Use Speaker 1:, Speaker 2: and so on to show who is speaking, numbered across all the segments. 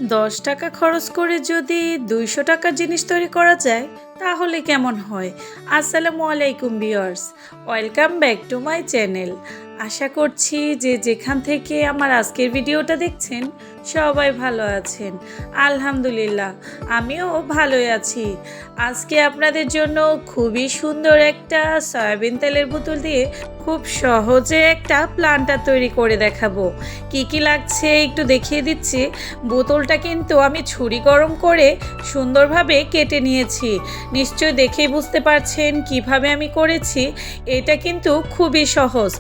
Speaker 1: 10 টাকা খরচ করে যদি 200 টাকার জিনিস তৈরি করা যায় তাহলে কেমন হয়। আসসালামু আলাইকুম viewers, welcome back to my channel. আশা করছি যে যেখান থেকে আমার আজকের ভিডিওটা দেখছেন সবাই ভালো আছেন। আলহামদুলিল্লাহ আমিও ভালোই আছি। আজকে আপনাদের জন্য খুবই সুন্দর একটা সয়াবিন তেলের বোতল দিয়ে খুব সহজে একটা প্লান্টার তৈরি করে দেখাবো। কি কি লাগছে একটু দেখিয়ে দিচ্ছি। বোতলটা কিন্তু আমি ছুরি গরম করে সুন্দরভাবে কেটে নিয়েছি। নিশ্চয় দেখেই বুঝতে পারছেন কিভাবে আমি করেছি। এটা কিন্তু খুবই সহজ।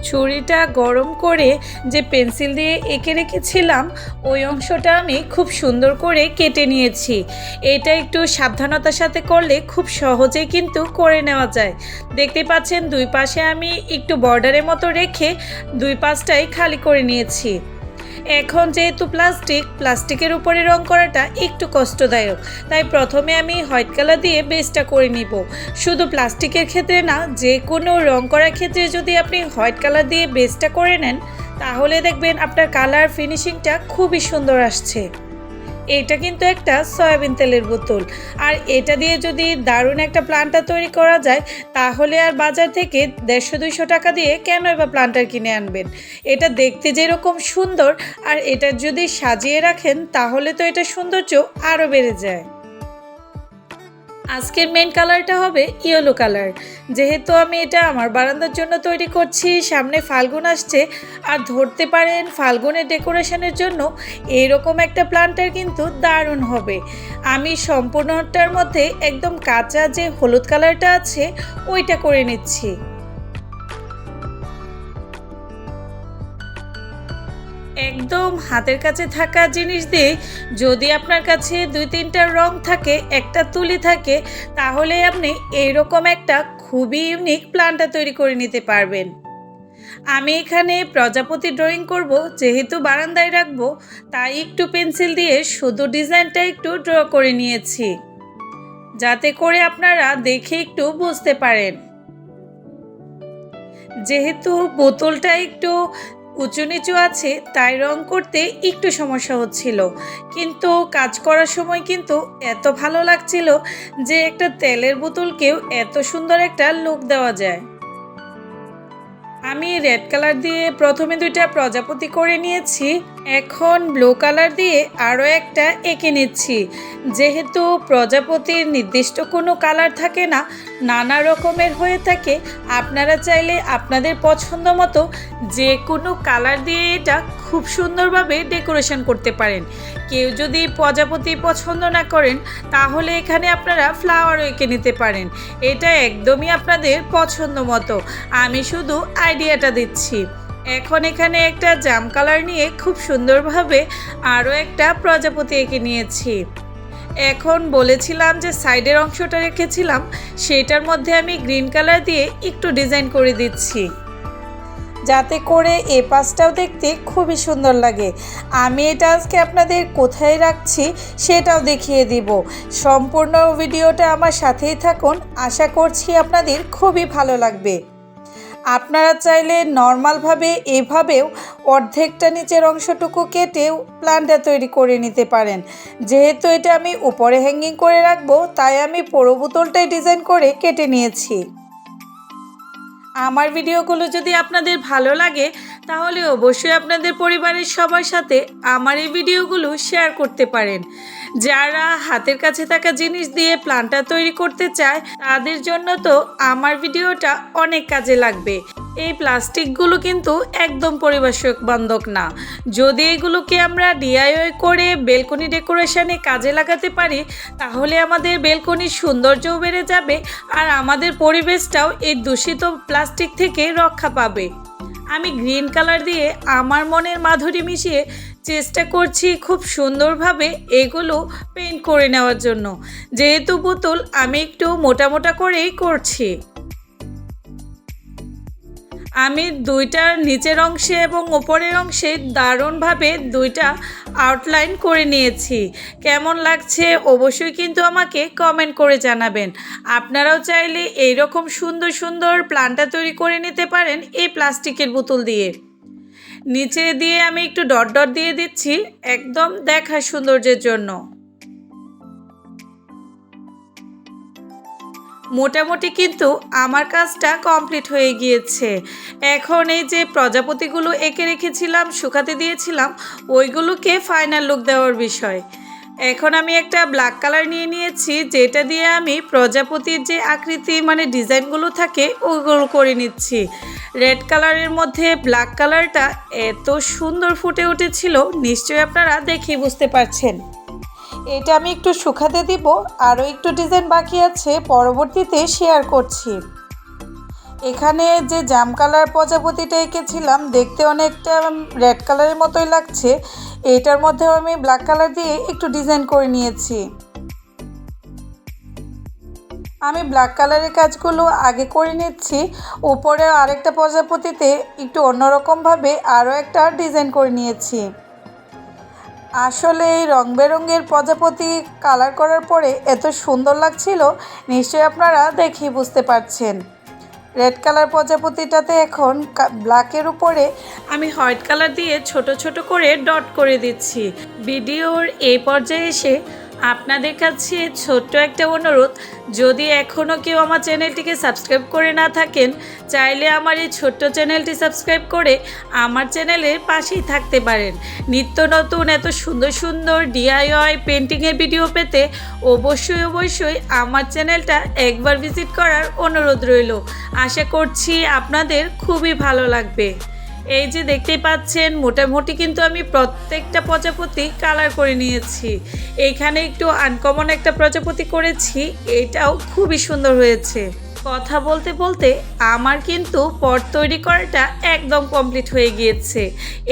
Speaker 1: ছুরিটা গরম করে যে পেন্সিল দিয়ে এঁকে রেখেছিলাম ওই অংশটা আমি খুব সুন্দর করে কেটে নিয়েছি। এটা একটু সাবধানতার সাথে করলে খুব সহজেই কিন্তু করে নেওয়া যায়। দেখতে পাচ্ছেন দুই পাশে আমি একটু বর্ডারের মতো রেখে দুই পাশটাই খালি করে নিয়েছি। এখন যেহেতু প্লাস্টিকের উপরে রং করাটা একটু কষ্টদায়ক, তাই প্রথমে আমি হোয়াইট কালার দিয়ে বেসটা করে নিব। শুধু প্লাস্টিকের ক্ষেত্রে না, যে কোনো রং করার ক্ষেত্রে যদি আপনি হোয়াইট কালার দিয়ে বেসটা করে নেন তাহলে দেখবেন আপনার কালার ফিনিশিংটা খুবই সুন্দর আসছে। এটা কিন্তু একটা সয়াবিন তেলের বোতল, আর এটা দিয়ে যদি দারুণ একটা প্লান্টার তৈরি করা যায় তাহলে আর বাজার থেকে 150-200 টাকা দিয়ে কেন এবার প্লান্টার কিনে আনবেন। এটা দেখতে যেরকম সুন্দর, আর এটা যদি সাজিয়ে রাখেন তাহলে তো এটা সৌন্দর্য আরও বেড়ে যায়। আজকের মেন কালারটা হবে ইয়েলো কালার। যেহেতু আমি এটা আমার বারান্দার জন্য তৈরি করছি, সামনে ফাল্গুন আসছে, আর ধরতে পারেন ফাল্গুনের ডেকোরেশনের জন্য এইরকম একটা প্লান্টার কিন্তু দারুণ হবে। আমি সম্পূর্ণটার মধ্যে একদম কাঁচা যে হলুদ কালারটা আছে ওইটা করে নিচ্ছি। একদম হাতের কাছে থাকা জিনিস দিয়ে যদি আপনার কাছে 2-3টা রং থাকে, একটা তুলি থাকে, তাহলে আপনি এইরকম একটা খুবই ইউনিক প্লান্টার তৈরি করে নিতে পারবেন। আমি এখানে প্রজাপতি ড্রয়িং করব, যেহেতু বারান্দায় রাখবো তাই একটু পেন্সিল দিয়ে শুধু ডিজাইনটা একটু ড্র করে নিয়েছি, যাতে করে আপনারা দেখে একটু বুঝতে পারেন। যেহেতু বোতলটা একটু উঁচু নিচু আছে তাই রং করতে একটু সমস্যা হচ্ছিল, কিন্তু কাজ করার সময় কিন্তু এত ভালো লাগছিল যে একটা তেলের বোতলকেও এত সুন্দর একটা লুক দেওয়া যায়। আমি রেড কালার দিয়ে প্রথমে 2টা প্রজাপতি করে নিয়েছি। এখন ব্লু কালার দিয়ে আরও একটা এঁকে নিচ্ছি। যেহেতু প্রজাপতির নির্দিষ্ট কোনো কালার থাকে না, নানা রকমের হয়ে থাকে, আপনারা চাইলে আপনাদের পছন্দ মতো যে কোনো কালার দিয়ে এটা খুব সুন্দরভাবে ডেকোরেশন করতে পারেন। কেউ যদি প্রজাপতি পছন্দ না করেন তাহলে এখানে আপনারা ফ্লাওয়ারও এঁকে নিতে পারেন। এটা একদমই আপনাদের পছন্দ মতো, আমি শুধু আইডিয়াটা দিচ্ছি। এখন এখানে একটা জাম কালার নিয়ে খুব সুন্দরভাবে আরও একটা প্রজাপতি এঁকে নিয়েছি। এখন বলেছিলাম যে সাইডের অংশটা রেখেছিলাম সেটার মধ্যে আমি গ্রিন কালার দিয়ে একটু ডিজাইন করে দিচ্ছি, যাতে করে এই পাশটাও দেখতে খুবই সুন্দর লাগে। আমি এটা আজকে আপনাদের কোথায় রাখছি সেটাও দেখিয়ে দিব। সম্পূর্ণ ভিডিওটা আমার সাথেই থাকুন, আশা করছি আপনাদের খুবই ভালো লাগবে। আপনারা চাইলে নর্মালভাবে এভাবেও অর্ধেকটা নিচের অংশটুকু কেটেও প্লান্টার তৈরি করে নিতে পারেন। যেহেতু এটা আমি উপরে হ্যাঙ্গিং করে রাখবো তাই আমি পুরো বোতলটাই ডিজাইন করে কেটে নিয়েছি। আমার ভিডিওগুলো যদি আপনাদের ভালো লাগে তাহলে অবশ্যই আপনাদের পরিবারের সবার সাথে আমার এই ভিডিওগুলো শেয়ার করতে পারেন। যারা হাতের কাছে থাকা জিনিস দিয়ে প্লান্টার তৈরি করতে চায় তাদের জন্য তো আমার ভিডিওটা অনেক কাজে লাগবে। এই প্লাস্টিকগুলো কিন্তু একদম পরিবেশ বান্ধব না। যদি এগুলোকে আমরা ডিআইওয়াই করে বেলকনি ডেকোরেশনে কাজে লাগাতে পারি তাহলে আমাদের বেলকনির সৌন্দর্যও বেড়ে যাবে, আর আমাদের পরিবেশটাও এই দূষিত প্লাস্টিক থেকে রক্ষা পাবে। আমি গ্রিন কালার দিয়ে আমার মনের মাধুরী মিশিয়ে চেষ্টা করছি খুব সুন্দরভাবে এগুলো পেইন্ট করে নেওয়ার জন্য। যেহেতু বোতল আমি একটু মোটা মোটা করেই করছি। আমি 2টার নিচের অংশে এবং ওপরের অংশে দারুণভাবে 2টা আউটলাইন করে নিয়েছি। কেমন লাগছে অবশ্যই কিন্তু আমাকে কমেন্ট করে জানাবেন। আপনারাও চাইলে এইরকম সুন্দর সুন্দর প্লান্টার তৈরি করে নিতে পারেন এই প্লাস্টিকের বোতল দিয়ে। নিচে দিয়ে আমি একটু ডট ডট দিয়ে দিচ্ছি একদম দেখার সৌন্দর্যের জন্য। মোটামুটি কিন্তু আমার কাজটা কমপ্লিট হয়ে গিয়েছে। এখন এই যে প্রজাপতিগুলো এঁকে রেখেছিলাম, শুকাতে দিয়েছিলাম, ওইগুলোকে ফাইনাল লুক দেওয়ার বিষয়। এখন আমি একটা ব্ল্যাক কালার নিয়ে নিয়েছি, যেটা দিয়ে আমি প্রজাপতির যে আকৃতি মানে ডিজাইনগুলো থাকে ওইগুলো করে নিচ্ছি। রেড কালারের মধ্যে ব্ল্যাক কালারটা এত সুন্দর ফুটে উঠেছিল, নিশ্চয়ই আপনারা দেখেই বুঝতে পারছেন। এটা আমি একটু শুকাতে দিব, আরও একটু ডিজাইন বাকি আছে, পরবর্তীতে শেয়ার করছি। এখানে যে জাম কালার প্রজাপতিটা এঁকেছিলাম দেখতে অনেকটা রেড কালারের মতোই লাগছে, এইটার মধ্যেও আমি ব্ল্যাক কালার দিয়ে একটু ডিজাইন করে নিয়েছি। আমি ব্ল্যাক কালারের কাজগুলো আগে করে নিচ্ছি, উপরে আরেকটা প্রজাপতিতে একটু অন্যরকমভাবে আরও একটা ডিজাইন করে নিয়েছি। আসলে এই রং বেরঙের প্রজাপতি কালার করার পরে এত সুন্দর লাগছিল, নিশ্চয়ই আপনারা দেখেই বুঝতে পারছেন। রেড কালার প্রজাপতিটাতে এখন ব্ল্যাকের উপরে আমি হোয়াইট কালার দিয়ে ছোট ছোট করে ডট করে দিচ্ছি। ভিডিওর এই পর্যায়ে এসে আপনাদের কাছে ছোট্ট একটা অনুরোধ, যদি এখনও কেউ আমার চ্যানেলটিকে সাবস্ক্রাইব করে না থাকেন, চাইলে আমার এই ছোট্ট চ্যানেলটি সাবস্ক্রাইব করে আমার চ্যানেলের পাশেই থাকতে পারেন। নিত্য নতুন এত সুন্দর সুন্দর ডিআইওয়াই পেন্টিংয়ের ভিডিও পেতে অবশ্যই আমার চ্যানেলটা একবার ভিজিট করার অনুরোধ রইল। আশা করছি আপনাদের খুবই ভালো লাগবে। এই যে দেখতেই পাচ্ছেন, মোটামুটি কিন্তু আমি প্রত্যেকটা প্রজাপতি কালার করে নিয়েছি। এইখানে একটু আনকমন একটা প্রজাপতি করেছি, এটাও খুবই সুন্দর হয়েছে। কথা বলতে বলতে আমার কিন্তু পট তৈরি করাটা একদম কমপ্লিট হয়ে গিয়েছে।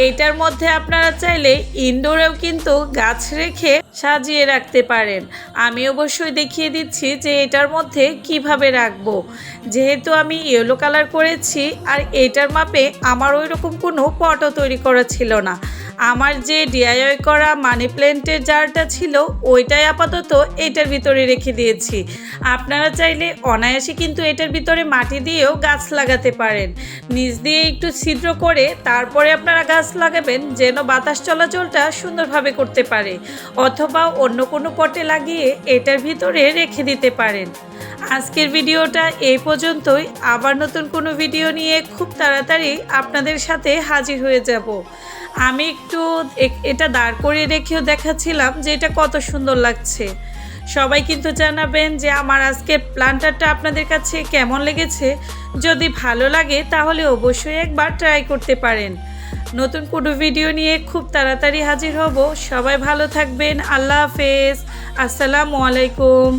Speaker 1: এইটার মধ্যে আপনারা চাইলে ইনডোরেও কিন্তু গাছ রেখে সাজিয়ে রাখতে পারেন। আমি অবশ্যই দেখিয়ে দিচ্ছি যে এটার মধ্যে কিভাবে রাখবো। যেহেতু আমি ইয়েলো কালার করেছি আর এটার মাপে আমার ওই রকম কোনো পটও তৈরি করা ছিল না। আমার যে ডিআইওয়াই করা মানি প্ল্যান্টের জারটা ছিল ওইটাই আপাতত এটার ভিতরে রেখে দিয়েছি। আপনারা চাইলে অনায়াসে কিন্তু এটার ভিতরে মাটি দিয়েও গাছ লাগাতে পারেন। নিচ দিয়ে একটু ছিদ্র করে তারপরে আপনারা গাছ লাগাবেন, যেন বাতাস চলাচলটা সুন্দরভাবে করতে পারে, অথবা অন্য কোনো পটে লাগিয়ে এটার ভিতরে রেখে দিতে পারেন। আজকের ভিডিওটা এই পর্যন্তই। আবার নতুন কোনো ভিডিও নিয়ে খুব তাড়াতাড়ি আপনাদের সাথে হাজির হয়ে যাব। আমি একটু এটা দাঁড় করিয়ে রেখেও দেখাচ্ছিলাম যে এটা কত সুন্দর লাগছে। সবাই কিন্তু জানাবেন যে আমার আজকের প্ল্যান্টারটা আপনাদের কাছে কেমন লেগেছে। যদি ভালো লাগে তাহলে অবশ্যই একবার ট্রাই করতে পারেন। নতুন কোনো ভিডিও নিয়ে খুব তাড়াতাড়ি হাজির হব। সবাই ভালো থাকবেন। আল্লাহ হাফেজ। আসসালামু আলাইকুম।